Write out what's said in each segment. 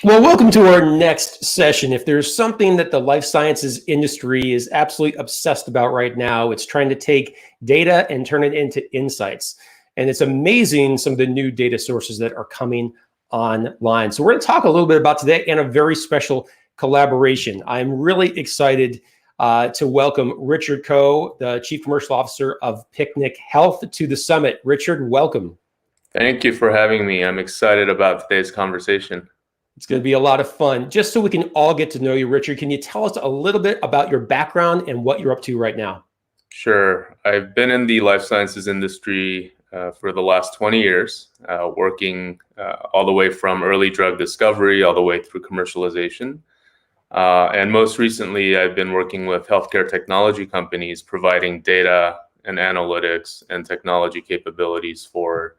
Well, welcome to our next session. If there's something that the life sciences industry is absolutely obsessed about right now, it's trying to take data and turn it into insights. And it's amazing some of the new data sources that are coming online. So we're going to talk a little bit about today and a very special collaboration. I'm really excited to welcome Richard Kho, the Chief Commercial Officer of PicnicHealth, to the summit. Richard, welcome. Thank you for having me. I'm excited about today's conversation. It's going to be a lot of fun. Just so we can all get to know you, Richard, can you tell us a little bit about your background and what you're up to right now? Sure. I've been in the life sciences industry for the last 20 years, working all the way from early drug discovery all the way through commercialization. And most recently, I've been working with healthcare technology companies providing data and analytics and technology capabilities for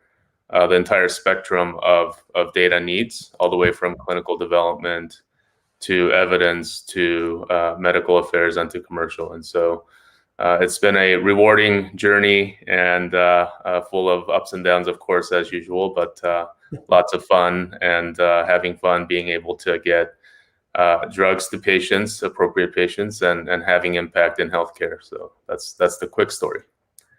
the entire spectrum of data needs, all the way from clinical development to evidence to medical affairs and to commercial. And so it's been a rewarding journey and full of ups and downs, of course, as usual, but lots of fun and having fun being able to get drugs to patients, appropriate patients, and having impact in healthcare. So that's the quick story.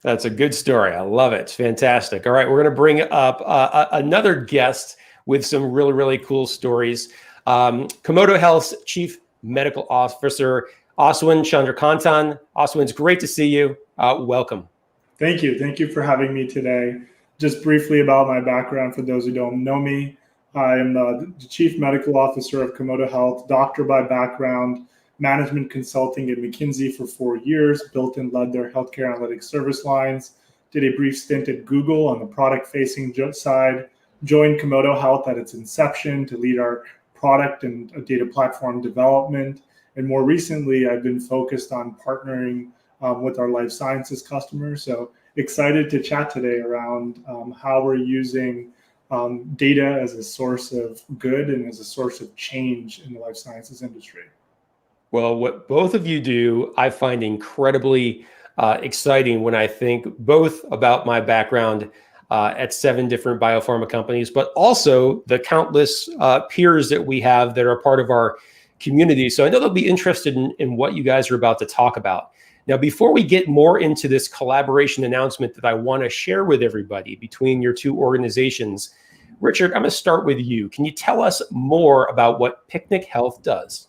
That's a good story. I love it. Fantastic. All right, we're going to bring up another guest with some really, really cool stories. Komodo Health's Chief Medical Officer, Aswin Chandrakantan. Aswin, it's great to see you. Welcome. Thank you. Thank you for having me today. Just briefly about my background for those who don't know me. I am the Chief Medical Officer of Komodo Health, doctor by background, management consulting at McKinsey for 4 years, built and led their healthcare analytics service lines, did a brief stint at Google on the product-facing side, joined Komodo Health at its inception to lead our product and data platform development. And more recently, I've been focused on partnering with our life sciences customers. So excited to chat today around how we're using data as a source of good and as a source of change in the life sciences industry. Well, what both of you do, I find incredibly exciting when I think both about my background at 7 different biopharma companies, but also the countless peers that we have that are part of our community. So I know they'll be interested in what you guys are about to talk about. Now, before we get more into this collaboration announcement that I want to share with everybody between your two organizations, Richard, I'm going to start with you. Can you tell us more about what PicnicHealth does?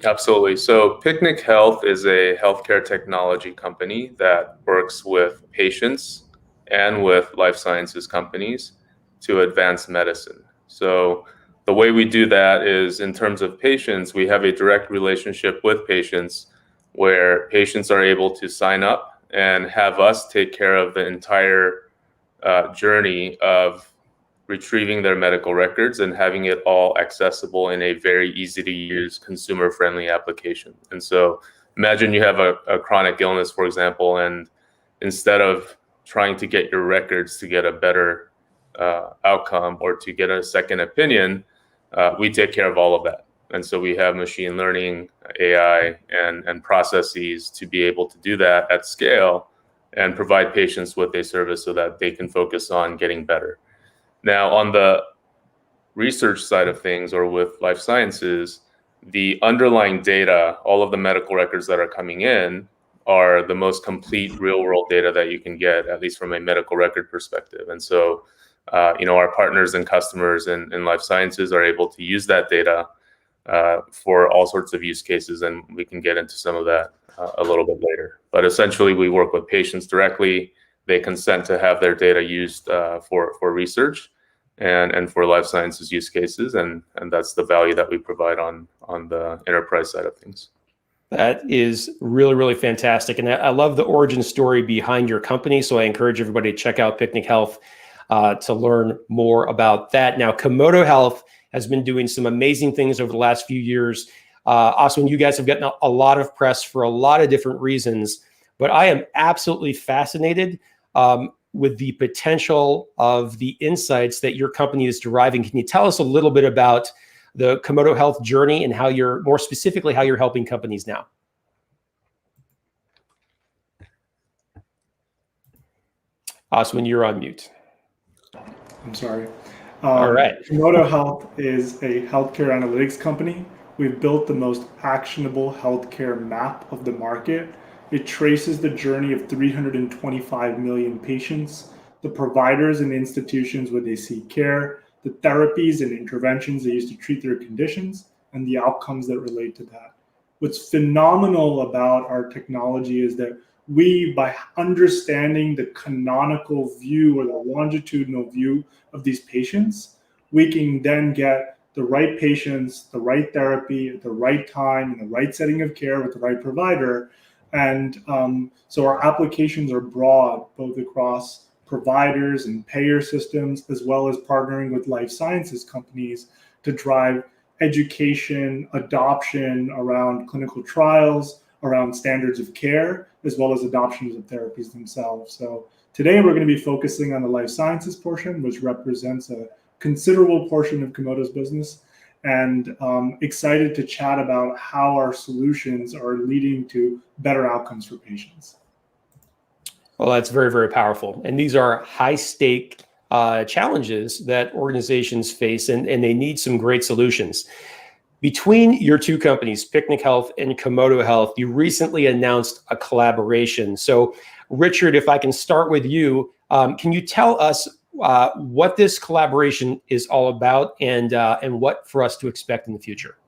Absolutely. So PicnicHealth is a healthcare technology company that works with patients and with life sciences companies to advance medicine. So the way we do that is in terms of patients, we have a direct relationship with patients where patients are able to sign up and have us take care of the entire journey of retrieving their medical records and having it all accessible in a very easy to use consumer friendly application. And so imagine you have a chronic illness, for example, and instead of trying to get your records to get a better outcome or to get a second opinion, we take care of all of that. And so we have machine learning, AI, and processes to be able to do that at scale and provide patients with a service so that they can focus on getting better. Now, on the research side of things or with life sciences, the underlying data, all of the medical records that are coming in are the most complete real world data that you can get, at least from a medical record perspective. And so, our partners and customers in life sciences are able to use that data for all sorts of use cases. And we can get into some of that a little bit later. But essentially, we work with patients directly. They consent to have their data used for research and for life sciences use cases, and that's the value that we provide on the enterprise side of things. That is really, really fantastic. And I love the origin story behind your company. So I encourage everybody to check out PicnicHealth to learn more about that. Now, Komodo Health has been doing some amazing things over the last few years. Aswin, you guys have gotten a lot of press for a lot of different reasons, but I am absolutely fascinated with the potential of the insights that your company is deriving. Can you tell us a little bit about the Komodo Health journey and how you're, more specifically, how you're helping companies now? Aswin, you're on mute. I'm sorry. All right. Komodo Health is a healthcare analytics company. We've built the most actionable healthcare map of the market. It traces the journey of 325 million patients, the providers and institutions where they seek care, the therapies and interventions they use to treat their conditions, and the outcomes that relate to that. What's phenomenal about our technology is that we, by understanding the canonical view or the longitudinal view of these patients, we can then get the right patients, the right therapy at the right time, in the right setting of care with the right provider. And so our applications are broad, both across providers and payer systems, as well as partnering with life sciences companies to drive education, adoption around clinical trials, around standards of care, as well as adoptions of therapies themselves. So today we're going to be focusing on the life sciences portion, which represents a considerable portion of Komodo's business, and excited to chat about how our solutions are leading to better outcomes for patients. Well, that's very, very powerful. And these are high-stake challenges that organizations face, and they need some great solutions. Between your two companies, Picnic Health and Komodo Health, you recently announced a collaboration. So, Richard, if I can start with you, can you tell us what this collaboration is all about, and what for us to expect in the future?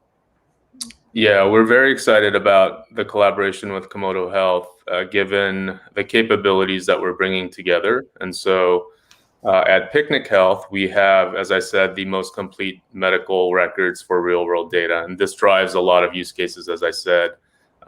Yeah, we're very excited about the collaboration with Komodo Health, given the capabilities that we're bringing together. And so at Picnic Health, we have, as I said, the most complete medical records for real-world data. And this drives a lot of use cases, as I said.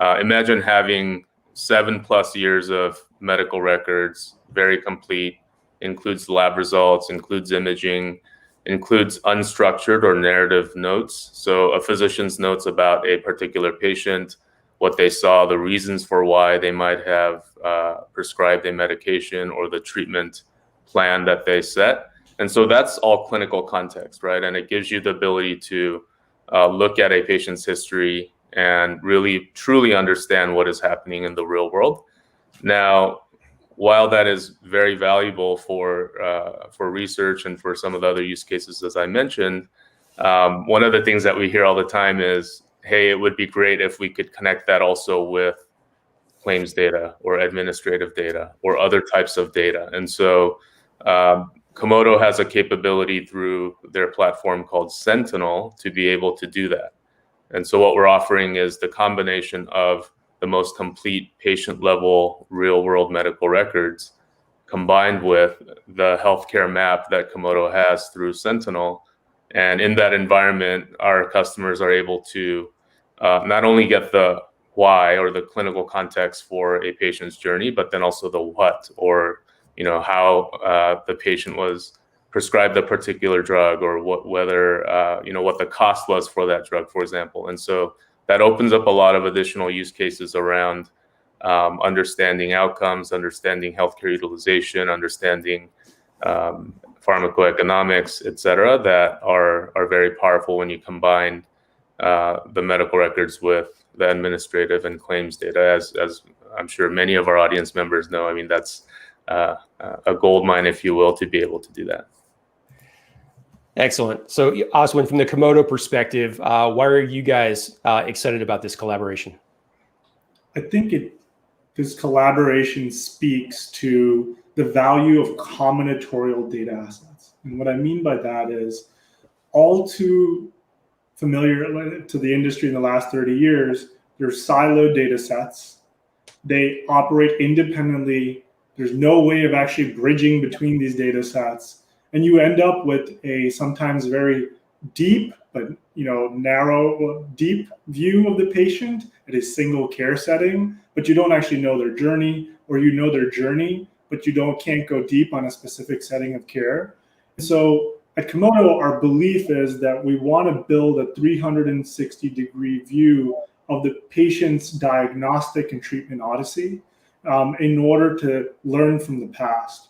Imagine having 7+ years of medical records, very complete, includes lab results, includes imaging, includes unstructured or narrative notes. So a physician's notes about a particular patient, what they saw, the reasons for why they might have prescribed a medication, or the treatment plan that they set. And so that's all clinical context, right? And it gives you the ability to look at a patient's history and really truly understand what is happening in the real world. Now, while that is very valuable for research and for some of the other use cases, as I mentioned, one of the things that we hear all the time is, hey, it would be great if we could connect that also with claims data or administrative data or other types of data. And so Komodo has a capability through their platform called Sentinel to be able to do that. And so what we're offering is the combination of the most complete patient-level real-world medical records combined with the healthcare map that Komodo has through Sentinel. And in that environment, our customers are able to not only get the why or the clinical context for a patient's journey, but then also the what, or how the patient was prescribed a particular drug, or whether what the cost was for that drug, for example. And so that opens up a lot of additional use cases around understanding outcomes, understanding healthcare utilization, understanding pharmacoeconomics, et cetera, that are very powerful when you combine the medical records with the administrative and claims data. As I'm sure many of our audience members know, I mean, that's a gold mine, if you will, to be able to do that. Excellent. So, Aswin, from the Komodo perspective, why are you guys excited about this collaboration? I think this collaboration speaks to the value of combinatorial data assets. And what I mean by that is, all too familiar to the industry in the last 30 years, there's siloed data sets. They operate independently. There's no way of actually bridging between these data sets. And you end up with a sometimes very deep, but narrow, deep view of the patient at a single care setting, but you don't actually know their journey, or you know their journey, but you can't go deep on a specific setting of care. So at Komodo, our belief is that we want to build a 360-degree view of the patient's diagnostic and treatment odyssey in order to learn from the past.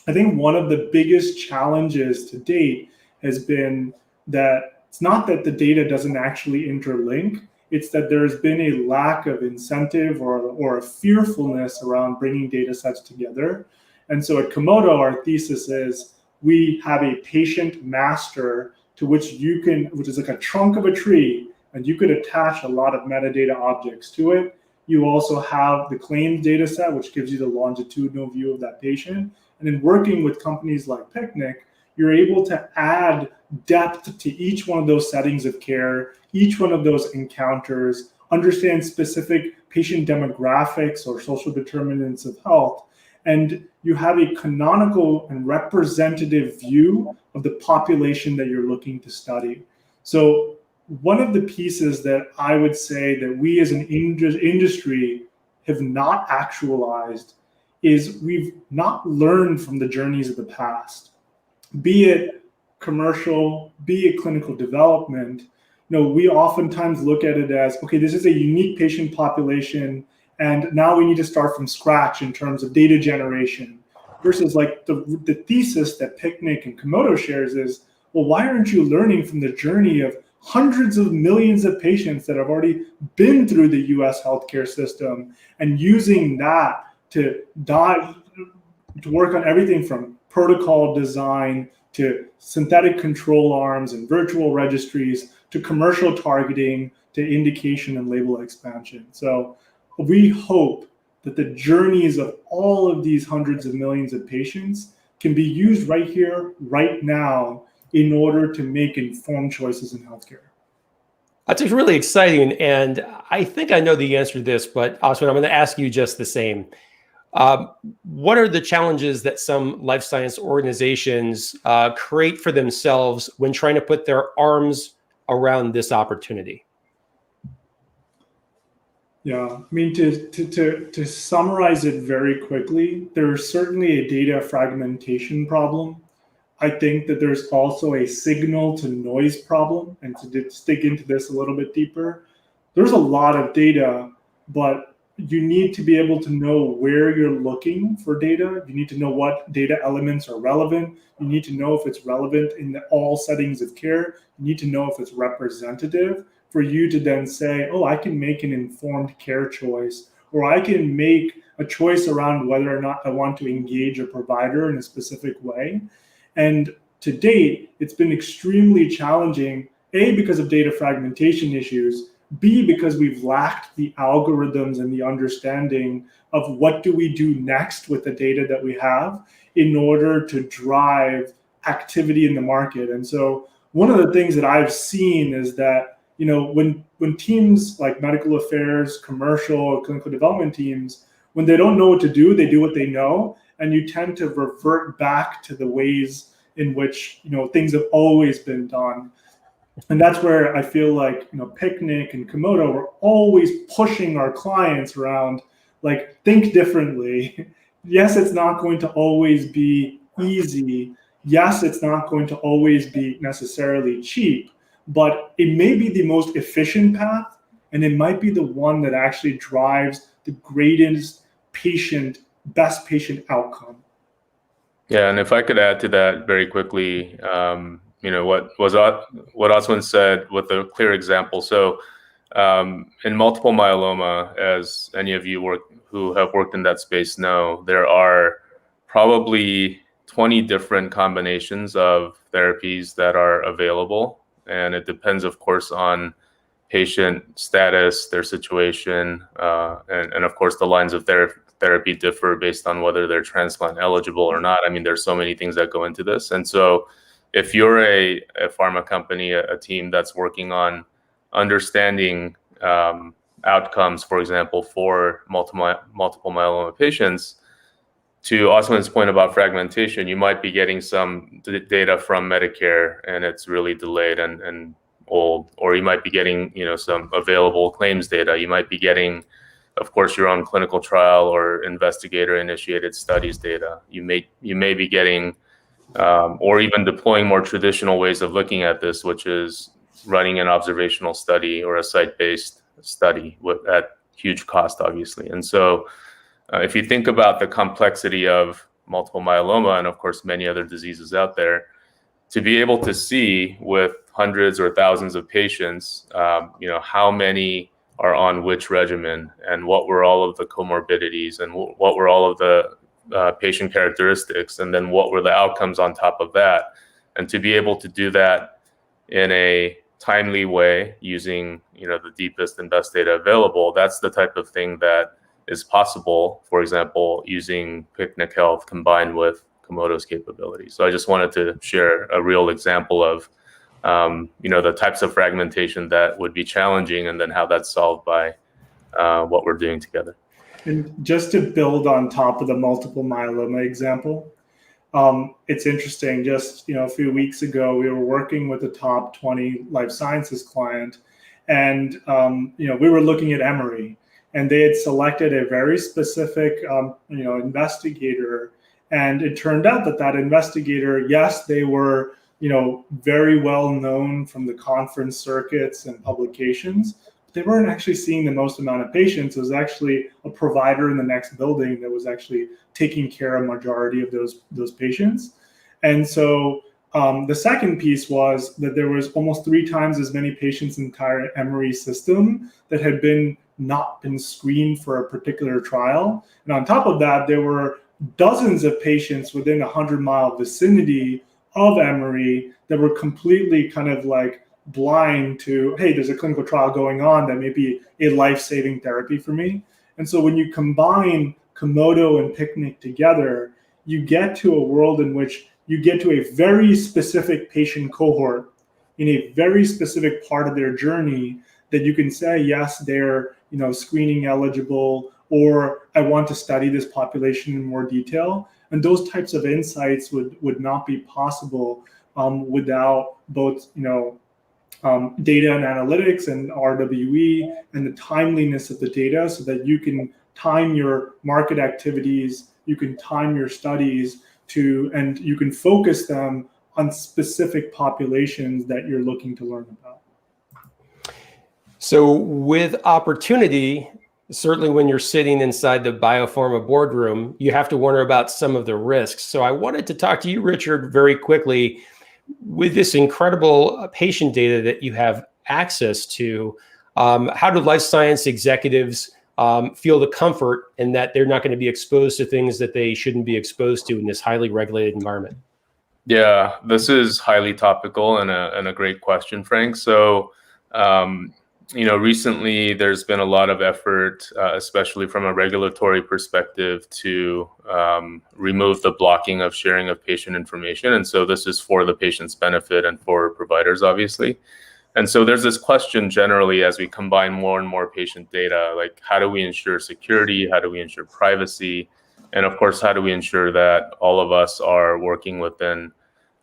I think one of the biggest challenges to date has been that it's not that the data doesn't actually interlink, it's that there's been a lack of incentive or a fearfulness around bringing data sets together. And so at Komodo, our thesis is, we have a patient master to which which is like a trunk of a tree, and you could attach a lot of metadata objects to it. You also have the claims data set, which gives you the longitudinal view of that patient. And in working with companies like Picnic, you're able to add depth to each one of those settings of care, each one of those encounters, understand specific patient demographics or social determinants of health, and you have a canonical and representative view of the population that you're looking to study. So one of the pieces that I would say that we as an industry have not actualized is we've not learned from the journeys of the past, be it commercial, be it clinical development. We oftentimes look at it as, okay, this is a unique patient population, and now we need to start from scratch in terms of data generation, versus like the thesis that Picnic and Komodo shares is, well, why aren't you learning from the journey of hundreds of millions of patients that have already been through the US healthcare system, and using that to work on everything from protocol design to synthetic control arms and virtual registries to commercial targeting to indication and label expansion. So we hope that the journeys of all of these hundreds of millions of patients can be used right here, right now, in order to make informed choices in healthcare. That's really exciting. And I think I know the answer to this, but Aswin, I'm going to ask you just the same. What are the challenges that some life science organizations create for themselves when trying to put their arms around this opportunity? Yeah, I mean, to summarize it very quickly, there's certainly a data fragmentation problem. I think that there's also a signal to noise problem. And to dig into this a little bit deeper, there's a lot of data, but you need to be able to know where you're looking for data. You need to know what data elements are relevant. You need to know if it's relevant in all settings of care. You need to know if it's representative for you to then say, oh, I can make an informed care choice, or I can make a choice around whether or not I want to engage a provider in a specific way. And to date, it's been extremely challenging, A, because of data fragmentation issues, B, because we've lacked the algorithms and the understanding of what do we do next with the data that we have in order to drive activity in the market. And so one of the things that I've seen is that, when teams like medical affairs, commercial, or clinical development teams, when they don't know what to do, they do what they know, and you tend to revert back to the ways in which things have always been done. And that's where I feel like Picnic and Komodo are always pushing our clients around, like, think differently. Yes, it's not going to always be easy. Yes, it's not going to always be necessarily cheap, but it may be the most efficient path, and it might be the one that actually drives the greatest best patient outcome. Yeah, and if I could add to that very quickly, what Aswin said with a clear example. So in multiple myeloma, as any of you who have worked in that space know, there are probably 20 different combinations of therapies that are available. And it depends, of course, on patient status, their situation, and of course, the lines of therapy differ based on whether they're transplant eligible or not. I mean, there's so many things that go into this. And so if you're a pharma company, a team that's working on understanding outcomes, for example, for multiple myeloma patients, to Aswin's point about fragmentation, you might be getting some data from Medicare and it's really delayed and old, or you might be getting some available claims data. You might be getting, of course, your own clinical trial or investigator-initiated studies data. You may be getting, or even deploying more traditional ways of looking at this, which is running an observational study or a site-based study at huge cost, obviously. And so if you think about the complexity of multiple myeloma and, of course, many other diseases out there, to be able to see with hundreds or thousands of patients, how many are on which regimen and what were all of the comorbidities and what were all of the patient characteristics, and then what were the outcomes on top of that. And to be able to do that in a timely way using the deepest and best data available, that's the type of thing that is possible, for example, using PicnicHealth combined with Komodo's capabilities. So I just wanted to share a real example of the types of fragmentation that would be challenging, and then how that's solved by what we're doing together. And just to build on top of the multiple myeloma example, it's interesting. Just a few weeks ago, we were working with a top 20 life sciences client, and we were looking at Emory, and they had selected a very specific investigator, and it turned out that investigator, yes, they were very well known from the conference circuits and publications. They weren't actually seeing the most amount of patients. It was actually a provider in the next building that was actually taking care of majority of those patients. And so the second piece was that there was almost 3 times as many patients in the entire Emory system that had not been screened for a particular trial. And on top of that, there were dozens of patients within a 100-mile vicinity of Emory that were completely kind of like blind to, hey, there's a clinical trial going on that may be a life-saving therapy for me. And so when you combine Komodo and Picnic together, you get to a world in which you get to a very specific patient cohort in a very specific part of their journey that you can say, yes, they're screening eligible, or I want to study this population in more detail. And those types of insights would not be possible without both data and analytics and RWE and the timeliness of the data, so that you can time your market activities, you can time your studies and you can focus them on specific populations that you're looking to learn about. So with opportunity, certainly when you're sitting inside the biopharma boardroom, you have to wonder about some of the risks. So I wanted to talk to you, Richard, very quickly. With this incredible patient data that you have access to, how do life science executives feel the comfort in that they're not going to be exposed to things that they shouldn't be exposed to in this highly regulated environment? Yeah, this is highly topical and a great question, Frank. So, recently there's been a lot of effort, especially from a regulatory perspective, to remove the blocking of sharing of patient information. And so this is for the patient's benefit and for providers, obviously. And so there's this question generally as we combine more and more patient data, like how do we ensure security? How do we ensure privacy? And of course, how do we ensure that all of us are working within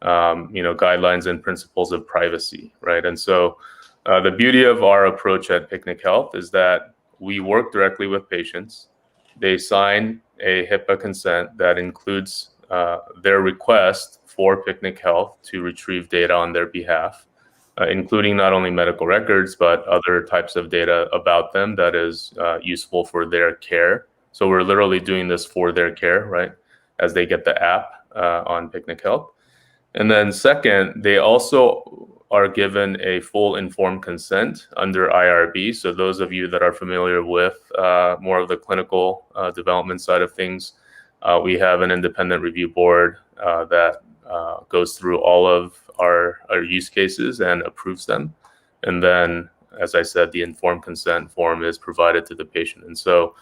guidelines and principles of privacy, right? And so the beauty of our approach at PicnicHealth is that we work directly with patients. They sign a HIPAA consent that includes their request for PicnicHealth to retrieve data on their behalf, including not only medical records, but other types of data about them that is useful for their care. So we're literally doing this for their care, right, as they get the app on PicnicHealth. And then second, they also are given a full informed consent under IRB. So those of you that are familiar with more of the clinical development side of things, we have an independent review board that goes through all of our use cases and approves them. And then, as I said, the informed consent form is provided to the patient. And so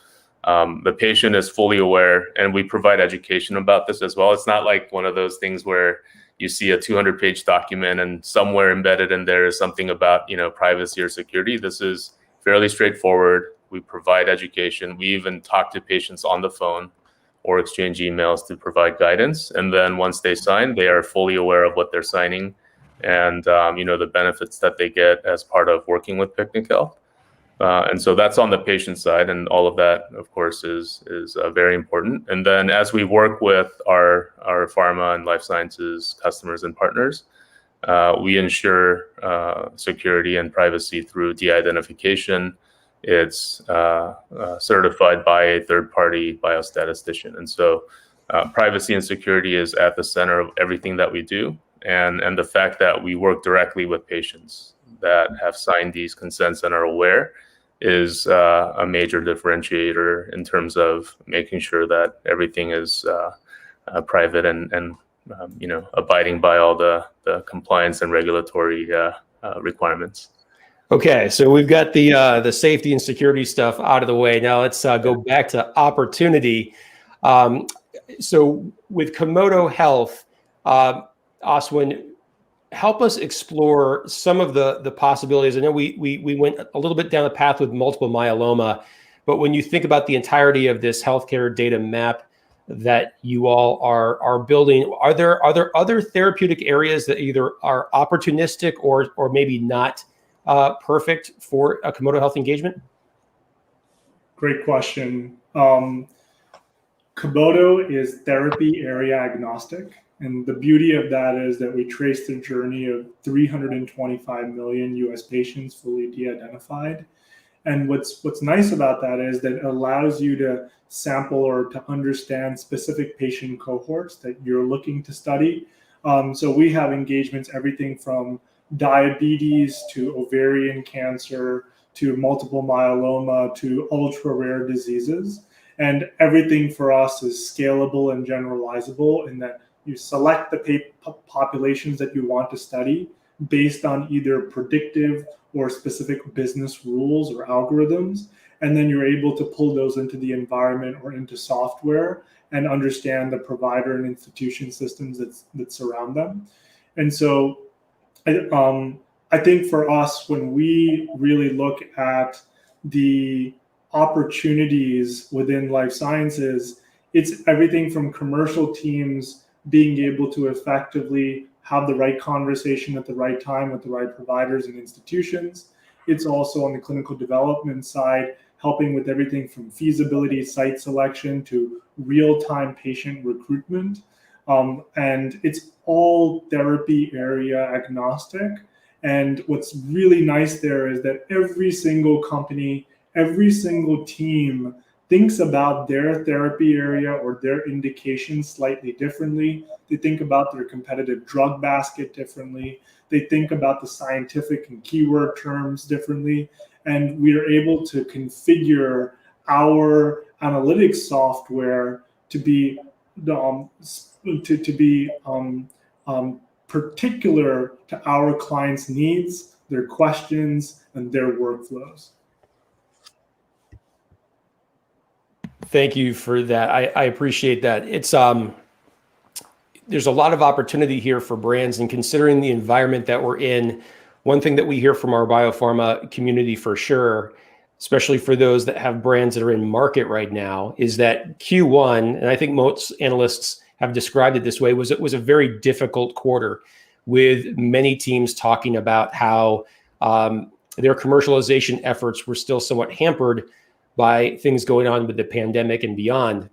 the patient is fully aware, and we provide education about this as well. It's not like one of those things where you see a 200-page document and somewhere embedded in there is something about privacy or security. This is fairly straightforward. We provide education. We even talk to patients on the phone or exchange emails to provide guidance. And then once they sign, they are fully aware of what they're signing and the benefits that they get as part of working with PicnicHealth. And so that's on the patient side, and all of that, of course, is very important. And then as we work with our pharma and life sciences customers and partners, we ensure security and privacy through de-identification. It's certified by a third-party biostatistician. And so privacy and security is at the center of everything that we do. And the fact that we work directly with patients that have signed these consents and are aware is a major differentiator in terms of making sure that everything is private and abiding by all the compliance and regulatory requirements. Okay, so we've got the safety and security stuff out of the way. Now let's go back to opportunity. So with Komodo Health, Aswin, help us explore some of the possibilities. I know we went a little bit down the path with multiple myeloma, but when you think about the entirety of this healthcare data map that you all are building, are there other therapeutic areas that either are opportunistic or maybe not perfect for a Komodo Health engagement? Great question. Komodo is therapy area agnostic. And the beauty of that is that we trace the journey of 325 million US patients fully de-identified. And what's nice about that is that it allows you to sample or to understand specific patient cohorts that you're looking to study. So we have engagements, everything from diabetes to ovarian cancer to multiple myeloma to ultra rare diseases. And everything for us is scalable and generalizable in that you select the populations that you want to study based on either predictive or specific business rules or algorithms. And then you're able to pull those into the environment or into software and understand the provider and institution systems that surround them. And so I think for us, when we really look at the opportunities within life sciences, it's everything from commercial teams being able to effectively have the right conversation at the right time with the right providers and institutions. It's also on the clinical development side, helping with everything from feasibility site selection to real-time patient recruitment. And it's all therapy area agnostic. And what's really nice there is that every single company, every single team thinks about their therapy area or their indication slightly differently. They think about their competitive drug basket differently. They think about the scientific and keyword terms differently. And we are able to configure our analytics software to be particular to our clients' needs, their questions, and their workflows. Thank you for that. I appreciate that. It's there's a lot of opportunity here for brands, and considering the environment that we're in, one thing that we hear from our biopharma community for sure, especially for those that have brands that are in market right now, is that Q1, and I think most analysts have described it this way, was a very difficult quarter, with many teams talking about how their commercialization efforts were still somewhat hampered by things going on with the pandemic and beyond.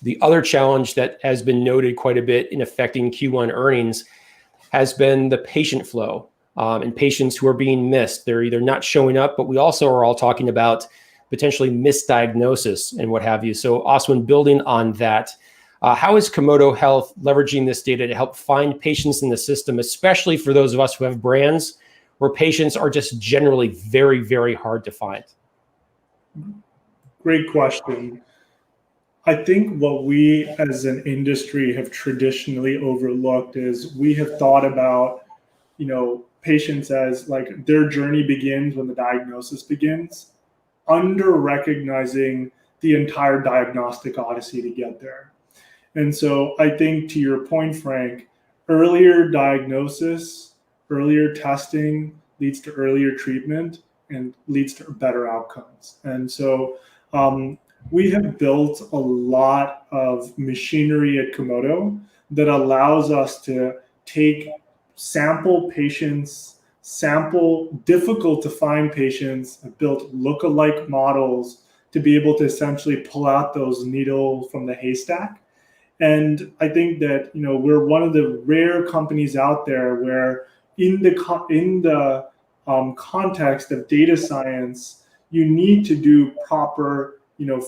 The other challenge that has been noted quite a bit in affecting Q1 earnings has been the patient flow and patients who are being missed. They're either not showing up, but we also are all talking about potentially misdiagnosis and what have you. So Aswin, building on that, how is Komodo Health leveraging this data to help find patients in the system, especially for those of us who have brands where patients are just generally very, very hard to find? Great question. I think what we as an industry have traditionally overlooked is we have thought about, patients as like their journey begins when the diagnosis begins, under recognizing the entire diagnostic odyssey to get there. And so I think, to your point, Frank, earlier diagnosis, earlier testing leads to earlier treatment and leads to better outcomes. And so we have built a lot of machinery at Komodo that allows us to take sample patients, sample difficult to find patients, and built lookalike models to be able to essentially pull out those needles from the haystack. And I think that we're one of the rare companies out there where in the context of data science, you need to do proper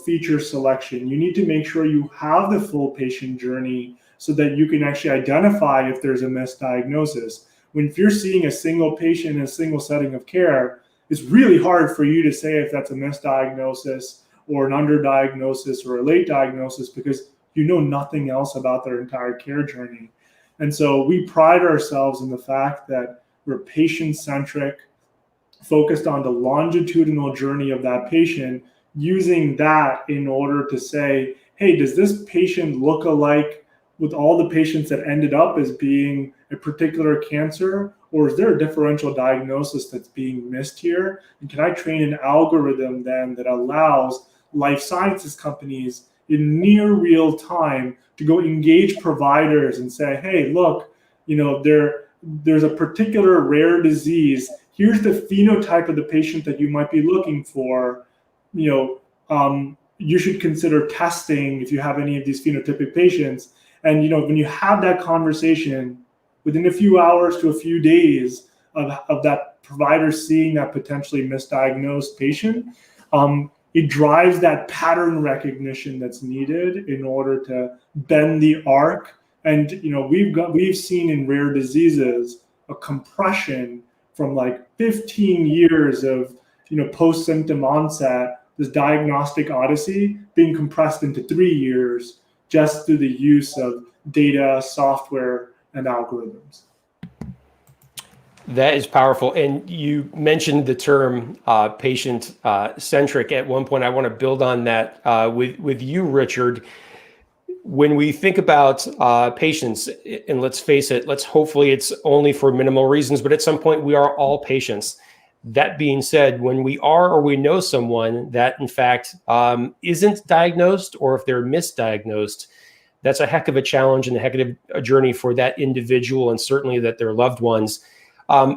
feature selection. You need to make sure you have the full patient journey so that you can actually identify if there's a misdiagnosis. If you're seeing a single patient in a single setting of care, it's really hard for you to say if that's a misdiagnosis or an underdiagnosis or a late diagnosis, because you know nothing else about their entire care journey. And so we pride ourselves in the fact that we're patient-centric, focused on the longitudinal journey of that patient, using that in order to say, hey, does this patient look alike with all the patients that ended up as being a particular cancer? Or is there a differential diagnosis that's being missed here? And can I train an algorithm then that allows life sciences companies in near real time to go engage providers and say, hey, look, there's a particular rare disease. Here's the phenotype of the patient that you might be looking for. You should consider testing if you have any of these phenotypic patients. And when you have that conversation, within a few hours to a few days of that provider seeing that potentially misdiagnosed patient, it drives that pattern recognition that's needed in order to bend the arc. And we've seen in rare diseases a compression from like 15 years of post-symptom onset, this diagnostic odyssey being compressed into 3 years just through the use of data, software, and algorithms. That is powerful. And you mentioned the term patient-centric at one point. I want to build on that with you, Richard. When we think about patients, and let's face it, hopefully it's only for minimal reasons, but at some point we are all patients. That being said, when we are or we know someone that in fact isn't diagnosed, or if they're misdiagnosed, that's a heck of a challenge and a heck of a journey for that individual, and certainly that their loved ones.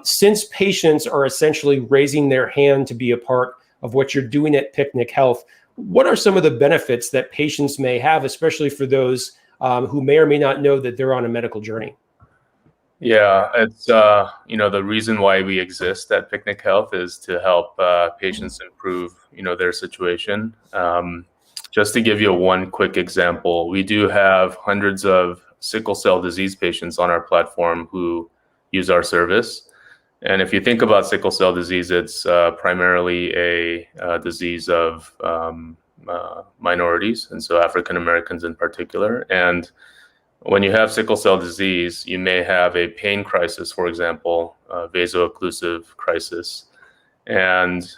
Since patients are essentially raising their hand to be a part of what you're doing at Picnic Health, what are some of the benefits that patients may have, especially for those who may or may not know that they're on a medical journey? Yeah, it's the reason why we exist at Picnic Health is to help patients improve their situation. Just to give you one quick example, we do have hundreds of sickle cell disease patients on our platform who use our service. And if you think about sickle cell disease, it's primarily a disease of minorities, and so African Americans in particular. And when you have sickle cell disease, you may have a pain crisis, for example, vaso-occlusive crisis. And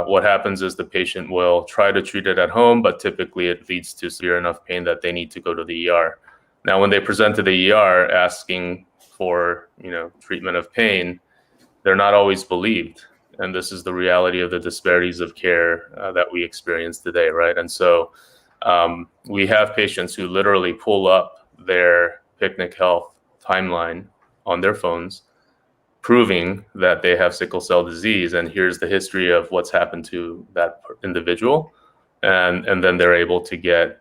what happens is the patient will try to treat it at home, but typically it leads to severe enough pain that they need to go to the ER. Now, when they present to the ER asking for treatment of pain, they're not always believed. And this is the reality of the disparities of care that we experience today, right? And so we have patients who literally pull up their Picnic Health timeline on their phones, proving that they have sickle cell disease, and here's the history of what's happened to that individual, and then they're able to get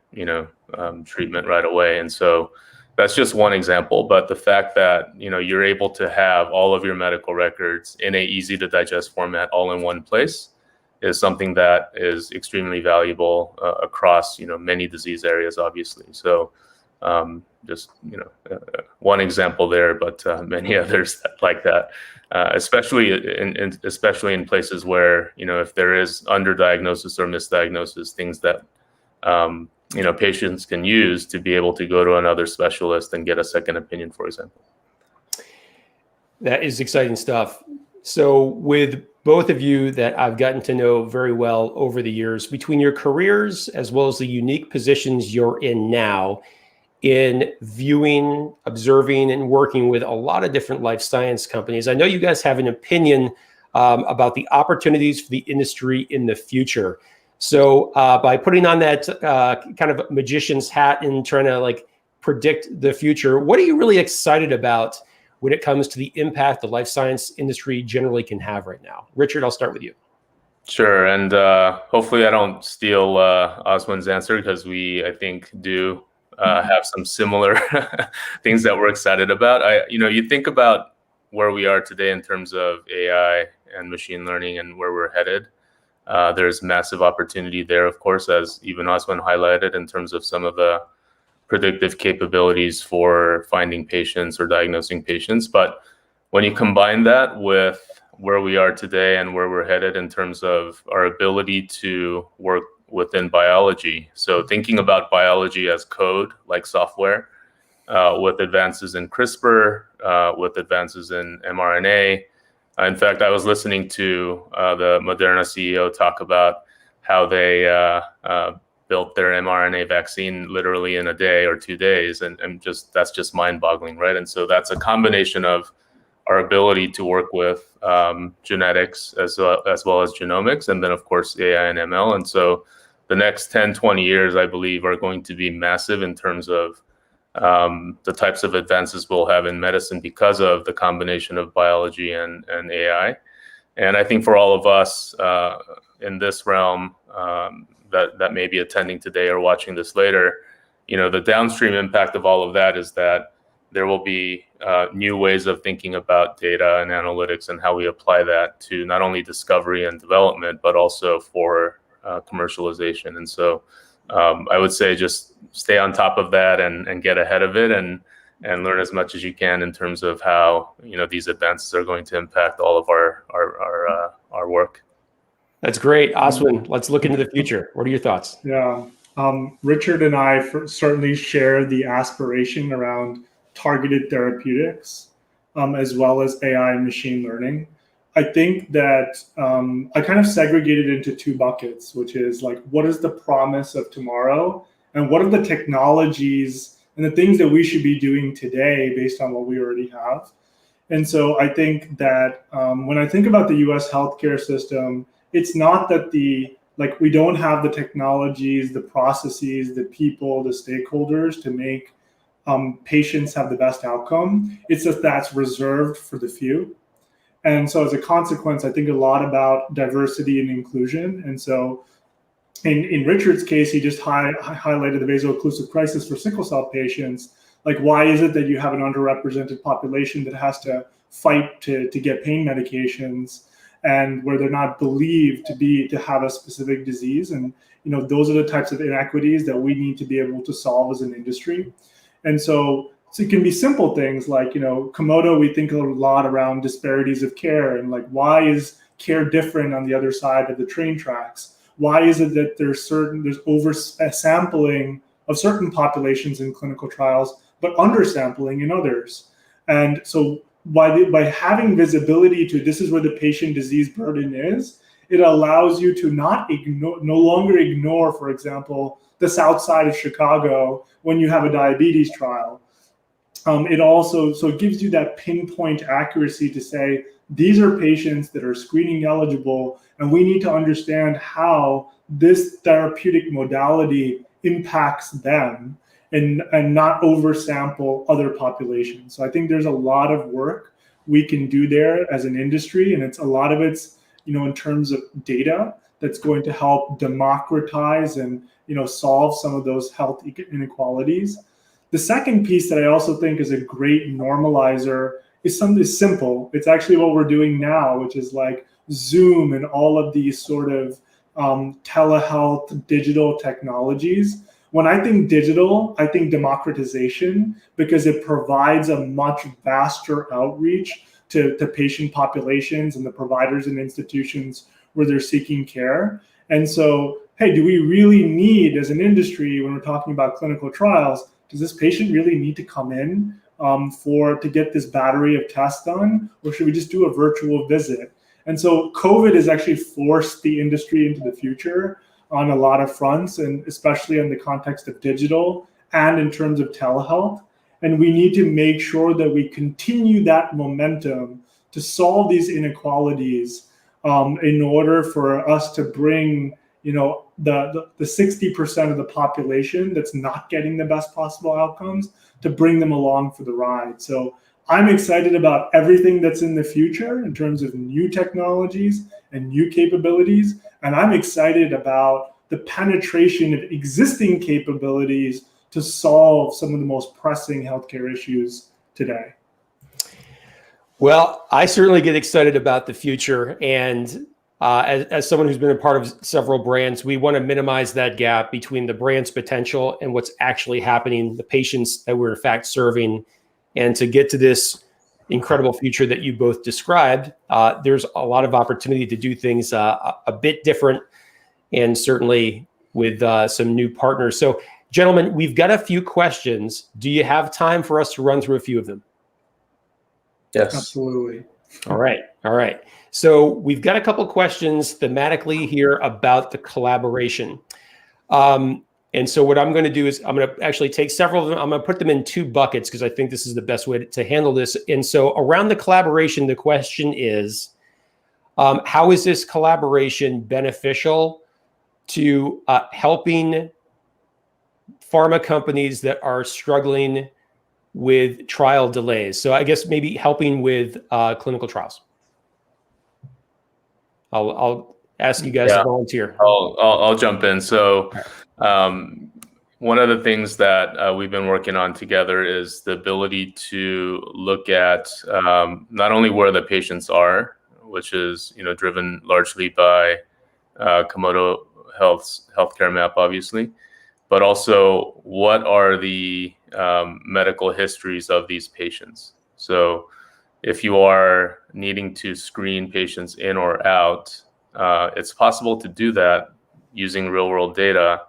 treatment right away. And so that's just one example, but the fact that you're able to have all of your medical records in a easy to digest format all in one place is something that is extremely valuable across many disease areas, obviously. So just one example there, but many others like that, especially in places where if there is underdiagnosis or misdiagnosis, things that patients can use to be able to go to another specialist and get a second opinion, for example. That is exciting stuff. So with both of you that I've gotten to know very well over the years, between your careers as well as the unique positions you're in now, in viewing, observing, and working with a lot of different life science companies, I know you guys have an opinion about the opportunities for the industry in the future. So by putting on that kind of magician's hat and trying to predict the future, what are you really excited about when it comes to the impact the life science industry generally can have right now? Richard, I'll start with you. Sure, and hopefully I don't steal Aswin's answer, because I think do have some similar things that we're excited about. You think about where we are today in terms of AI and machine learning and where we're headed. There's massive opportunity there, of course, as even Aswin highlighted, in terms of some of the predictive capabilities for finding patients or diagnosing patients. But when you combine that with where we are today and where we're headed in terms of our ability to work within biology. So thinking about biology as code, like software, with advances in CRISPR, with advances in mRNA. In fact, I was listening to the Moderna CEO talk about how they built their mRNA vaccine literally in a day or 2 days, and just that's just mind-boggling, right? And so that's a combination of our ability to work with genetics as well as genomics, and then of course AI and ML. And so the next 10, 20 years, I believe, are going to be massive in terms of the types of advances we'll have in medicine because of the combination of biology and AI. And I think for all of us in this realm that may be attending today or watching this later, the downstream impact of all of that is that there will be new ways of thinking about data and analytics and how we apply that to not only discovery and development, but also for commercialization. And so I would say just stay on top of that and get ahead of it and learn as much as you can in terms of how these advances are going to impact all of our work. That's great. Aswin, let's look into the future. What are your thoughts? Yeah. Richard and I certainly share the aspiration around targeted therapeutics, as well as AI and machine learning. I think that I kind of segregated into two buckets, which is like, what is the promise of tomorrow? And what are the technologies and the things that we should be doing today based on what we already have? And so I think that when I think about the US healthcare system, it's not that we don't have the technologies, the processes, the people, the stakeholders to make patients have the best outcome. It's just that's reserved for the few. And so as a consequence, I think a lot about diversity and inclusion. And so in Richard's case, he just highlighted the vaso-occlusive crisis for sickle cell patients. Like, why is it that you have an underrepresented population that has to fight to get pain medications, and where they're not believed to have a specific disease? And those are the types of inequities that we need to be able to solve as an industry. And so it can be simple things like, Komodo, we think a lot around disparities of care and like, why is care different on the other side of the train tracks? Why is it that there's oversampling of certain populations in clinical trials, but undersampling in others? And so by having visibility to this is where the patient disease burden is, it allows you to no longer ignore, for example, the south side of Chicago when you have a diabetes trial. It gives you that pinpoint accuracy to say, these are patients that are screening eligible, and we need to understand how this therapeutic modality impacts them and not oversample other populations. So I think there's a lot of work we can do there as an industry, and a lot of it's in terms of data that's going to help democratize and solve some of those health inequalities. The second piece that I also think is a great normalizer is something simple. It's actually what we're doing now, which is like Zoom and all of these sort of telehealth digital technologies. When I think digital, I think democratization, because it provides a much vaster outreach to patient populations and the providers and institutions where they're seeking care. And so, hey, do we really need, as an industry, when we're talking about clinical trials, does this patient really need to come in to get this battery of tests done, or should we just do a virtual visit? And so COVID has actually forced the industry into the future on a lot of fronts, and especially in the context of digital and in terms of telehealth. And we need to make sure that we continue that momentum to solve these inequalities in order for us to bring the 60% of the population that's not getting the best possible outcomes, to bring them along for the ride. So I'm excited about everything that's in the future in terms of new technologies and new capabilities. And I'm excited about the penetration of existing capabilities to solve some of the most pressing healthcare issues today. Well, I certainly get excited about the future. And as someone who's been a part of several brands, we want to minimize that gap between the brand's potential and what's actually happening, the patients that we're in fact serving, and to get to this incredible future that you both described, there's a lot of opportunity to do things a bit different, and certainly with some new partners. So, gentlemen, we've got a few questions. Do you have time for us to run through a few of them? Yes. Absolutely. All right. So we've got a couple questions thematically here about the collaboration. And so what I'm going to do is I'm going to actually take several of them. I'm going to put them in two buckets because I think this is the best way to handle this. And so around the collaboration, the question is, how is this collaboration beneficial to helping pharma companies that are struggling with trial delays? So I guess maybe helping with clinical trials. I'll ask you guys to volunteer. I'll jump in. So one of the things that we've been working on together is the ability to look at not only where the patients are, which is driven largely by Komodo Health's healthcare map, obviously, but also what are the medical histories of these patients. So if you are needing to screen patients in or out, it's possible to do that using real world data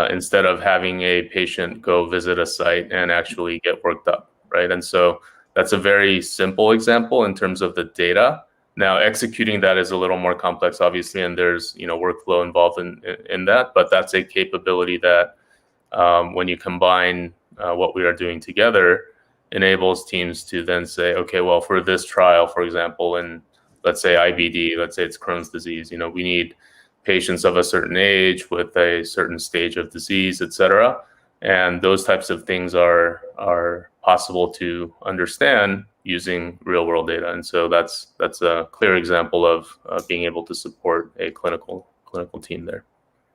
instead of having a patient go visit a site and actually get worked up, right? And so that's a very simple example in terms of the data. Now, executing that is a little more complex, obviously, and there's workflow involved in that, but that's a capability that when you combine what we are doing together, enables teams to then say, okay, well, for this trial, for example, and let's say IBD, let's say it's Crohn's disease, we need patients of a certain age with a certain stage of disease, et cetera. And those types of things are possible to understand using real world data. And so that's a clear example of being able to support a clinical team there.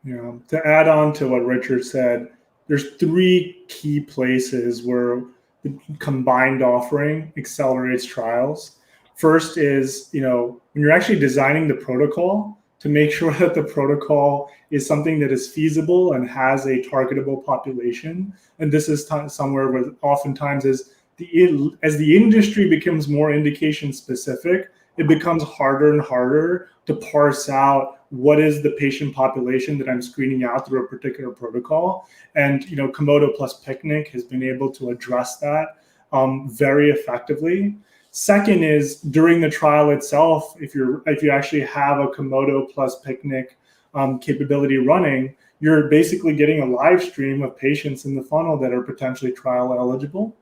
Yeah. To add on to what Richard said, there's three key places where the combined offering accelerates trials. First is, when you're actually designing the protocol, to make sure that the protocol is something that is feasible and has a targetable population. And this is somewhere where oftentimes as the industry becomes more indication specific, it becomes harder and harder to parse out what is the patient population that I'm screening out through a particular protocol. And Komodo plus Picnic has been able to address that very effectively. Second is during the trial itself, if you actually have a Komodo plus Picnic capability running, you're basically getting a live stream of patients in the funnel that are potentially trial eligible.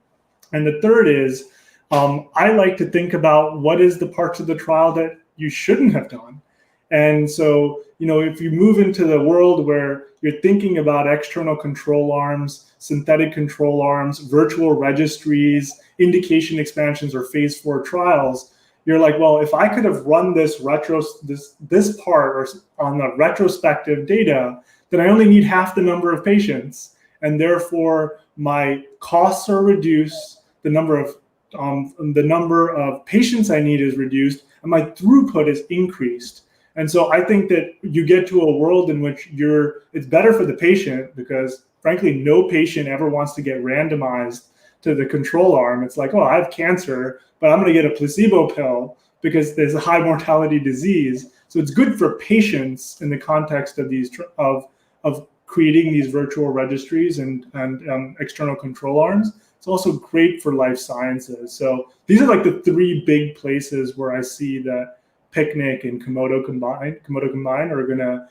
And the third is, I like to think about what is the parts of the trial that you shouldn't have done. And so, if you move into the world where you're thinking about external control arms, synthetic control arms, virtual registries, indication expansions, or phase 4 trials, you're like, well, if I could have run this part or on the retrospective data, then I only need half the number of patients, and therefore my costs are reduced, the number of patients I need is reduced, and my throughput is increased. And so I think that you get to a world in which it's better for the patient, because frankly, no patient ever wants to get randomized to the control arm. It's like, oh, I have cancer, but I'm going to get a placebo pill because there's a high mortality disease. So it's good for patients in the context of these of creating these virtual registries and external control arms. It's also great for life sciences. So these are like the three big places where I see that Picnic and Komodo combined are going to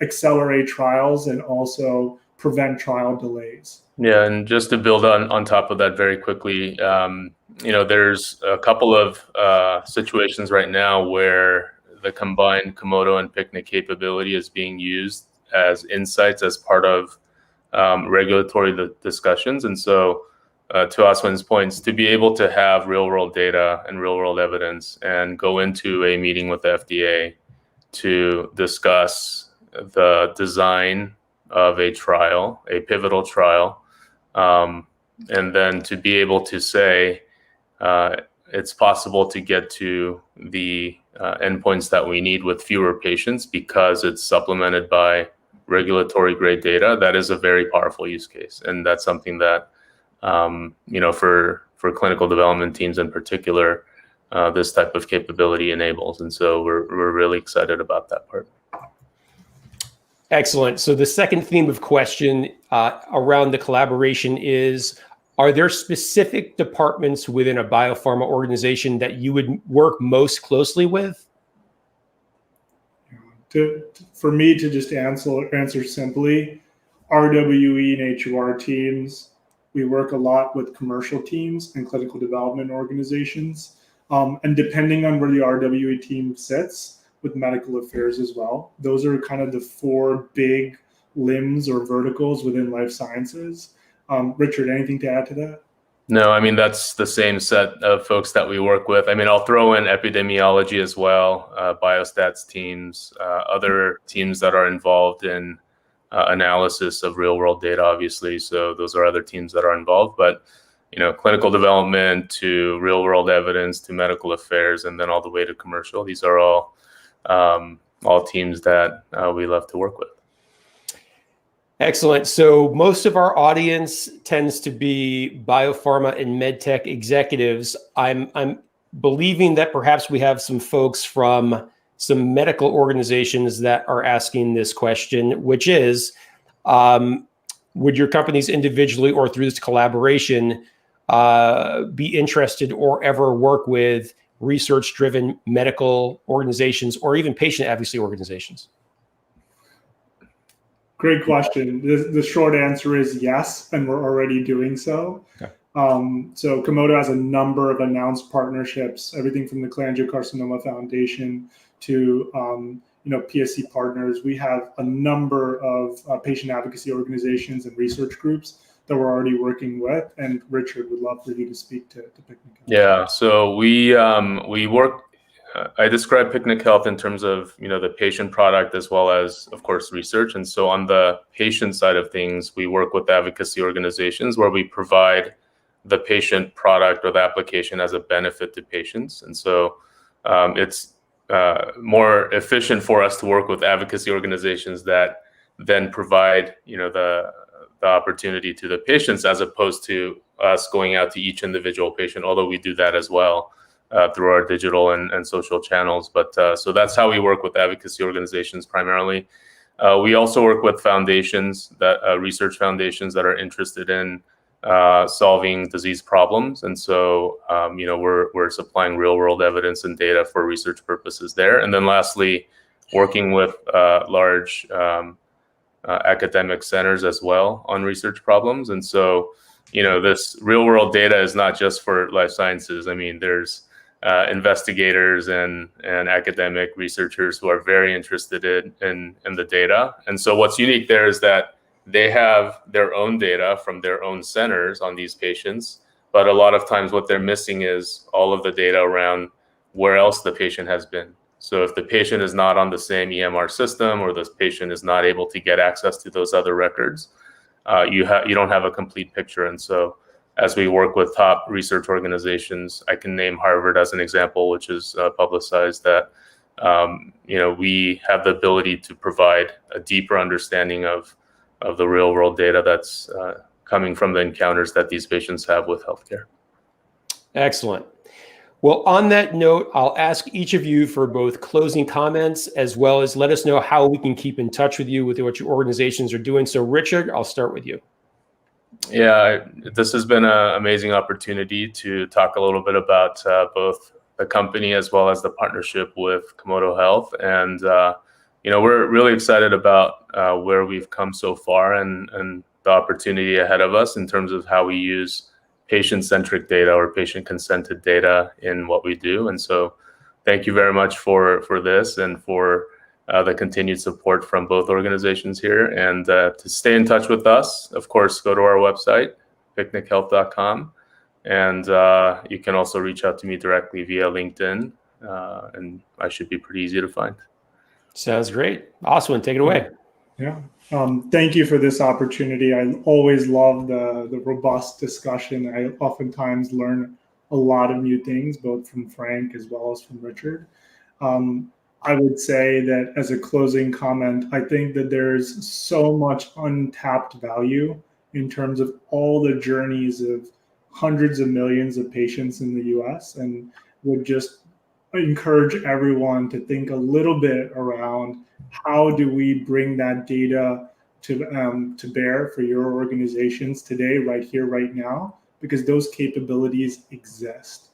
accelerate trials and also prevent trial delays. Yeah, and just to build on top of that very quickly, there's a couple of situations right now where the combined Komodo and Picnic capability is being used as insights as part of regulatory discussions. And so to Aswin's points, to be able to have real world data and real world evidence and go into a meeting with the FDA to discuss the design of a trial, a pivotal trial, and then to be able to say it's possible to get to the endpoints that we need with fewer patients because it's supplemented by regulatory grade data. That is a very powerful use case, and that's something that for for clinical development teams in particular, this type of capability enables. And so we're really excited about that part. Excellent. So the second theme of question around the collaboration is, are there specific departments within a biopharma organization that you would work most closely with? For me to just answer simply, RWE and HUR teams, we work a lot with commercial teams and clinical development organizations. And depending on where the RWE team sits, with medical affairs as well. Those are kind of the four big limbs or verticals within life sciences. Richard, anything to add to that? No, I mean, that's the same set of folks that we work with. I mean, I'll throw in epidemiology as well, biostats teams, other teams that are involved in analysis of real world data, obviously. So those are other teams that are involved, but clinical development to real world evidence to medical affairs, and then all the way to commercial. These are all teams that we love to work with. Excellent. So most of our audience tends to be biopharma and medtech executives. I'm believing that perhaps we have some folks from some medical organizations that are asking this question, which is, would your companies individually or through this collaboration be interested or ever work with research-driven medical organizations or even patient advocacy organizations? Great question. The short answer is yes, and we're already doing so. Okay. So Komodo has a number of announced partnerships, everything from the Cholangiocarcinoma Foundation to PSC partners. We have a number of patient advocacy organizations and research groups that we're already working with, and Richard, would love for you to speak to Picnic Health. Yeah, so we work. I describe Picnic Health in terms of the patient product as well as, of course, research. And so on the patient side of things, we work with advocacy organizations where we provide the patient product or the application as a benefit to patients. And so it's more efficient for us to work with advocacy organizations that then provide the opportunity to the patients, as opposed to us going out to each individual patient, although we do that as well through our digital and social channels. But so that's how we work with advocacy organizations primarily. We also work with foundations, research foundations that are interested in solving disease problems. And so we're supplying real world evidence and data for research purposes there. And then lastly, working with large academic centers as well on research problems. And so, this real world data is not just for life sciences. I mean, there's investigators and academic researchers who are very interested in the data. And so what's unique there is that they have their own data from their own centers on these patients, but a lot of times what they're missing is all of the data around where else the patient has been. So if the patient is not on the same EMR system, or the patient is not able to get access to those other records, you don't have a complete picture. And so as we work with top research organizations, I can name Harvard as an example, which is publicized, that we have the ability to provide a deeper understanding of the real world data that's coming from the encounters that these patients have with healthcare. Excellent. Well, on that note, I'll ask each of you for both closing comments as well as let us know how we can keep in touch with you with what your organizations are doing. So Richard, I'll start with you. Yeah, this has been an amazing opportunity to talk a little bit about both the company as well as the partnership with Komodo Health. And, we're really excited about where we've come so far and the opportunity ahead of us in terms of how we use patient-centric data or patient-consented data in what we do. And so thank you very much for this and for the continued support from both organizations here. And to stay in touch with us, of course, go to our website, picnichealth.com. And you can also reach out to me directly via LinkedIn, and I should be pretty easy to find. Sounds great. Aswin, take it away. Yeah. Thank you for this opportunity. I always love the robust discussion. I oftentimes learn a lot of new things, both from Frank as well as from Richard. I would say that as a closing comment, I think that there's so much untapped value in terms of all the journeys of hundreds of millions of patients in the US, and would just encourage everyone to think a little bit around how do we bring that data to bear for your organizations today, right here, right now, because those capabilities exist.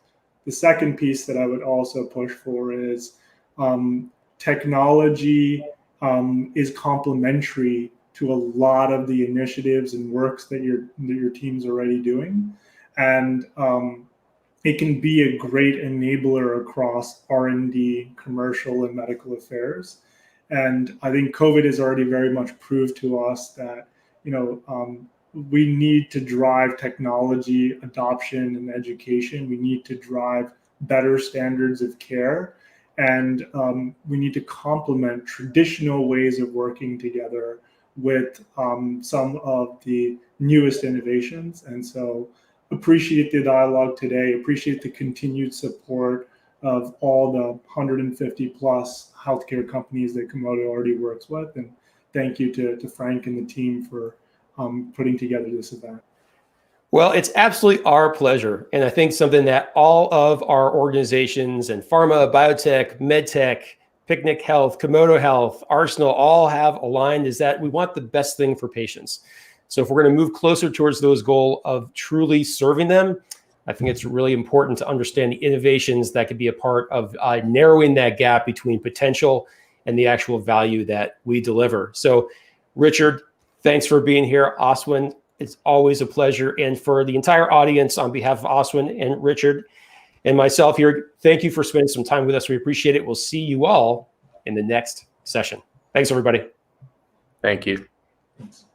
The second piece that I would also push for is technology is complementary to a lot of the initiatives and works that your team's already doing, and it can be a great enabler across R&D, commercial, and medical affairs. And I think COVID has already very much proved to us that, we need to drive technology adoption and education. We need to drive better standards of care. And we need to complement traditional ways of working together with some of the newest innovations. And so appreciate the dialogue today, appreciate the continued support of all the 150 plus healthcare companies that Komodo already works with. And thank you to Frank and the team for putting together this event. Well, it's absolutely our pleasure. And I think something that all of our organizations and pharma, biotech, medtech, Picnic Health, Komodo Health, Arsenal all have aligned is that we want the best thing for patients. So if we're going to move closer towards those goals of truly serving them, I think it's really important to understand the innovations that could be a part of narrowing that gap between potential and the actual value that we deliver. So, Richard, thanks for being here. Aswin, it's always a pleasure. And for the entire audience, on behalf of Aswin and Richard and myself here, thank you for spending some time with us. We appreciate it. We'll see you all in the next session. Thanks, everybody. Thank you. Thanks.